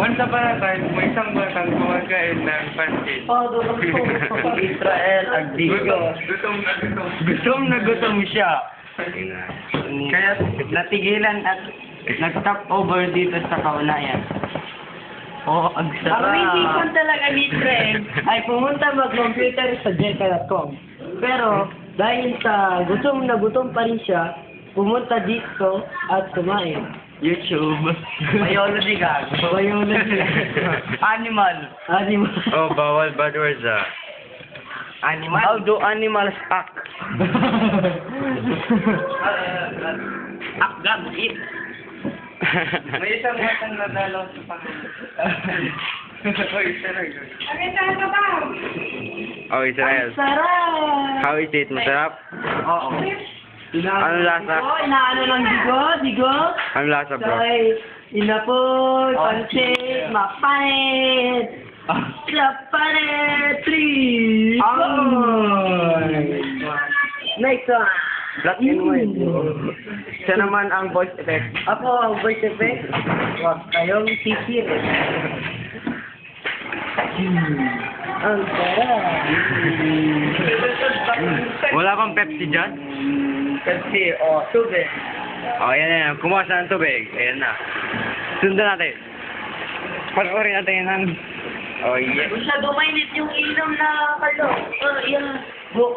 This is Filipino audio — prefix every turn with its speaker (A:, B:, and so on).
A: Once upon a time, may isang batang kumakain ng pancake.
B: Israel Agdigo.
A: Gutom na gutom siya.
B: Kaya natigilan at nag-stop over dito sa kaunayan.
A: Oo, ang
B: Ang mission talaga ni Trent ay pumunta mag-computer sa Jeka.com. Pero dahil sa gutom na gutom pa rin siya, pumunta dito at kumain.
A: YouTube.
B: Biology ka. Biology. Animal. Animal.
A: Oh, bawal bad words ah.
B: Animal.
A: How do animals act?
B: Akgam. Eat.
A: May isang batang nadalaw sa Panginoon. Oy, sarap. Oh, Israel.
B: Sarap.
A: How is it? Masarap?
B: Oo.
A: Ano lasa?
B: Inaano ng digo.
A: Ano lasa, bro?
B: Say, inapol, pansit, mapanit. Lapanit, three. Next one.
A: Black and white. Siya naman ang voice effect.
B: Ako ang voice effect. Huwag kayong sisirin. Ang sarap.
A: Wala bang Pepsi dyan?
B: Kasi, tubig.
A: Oh, yan. Kumuha siya ng tubig. Ayan na. Sundan natin. Panoorin natin yan ng... Oh, yeah.
B: Masyado mainit yung inom na kalo. Yan. Buk.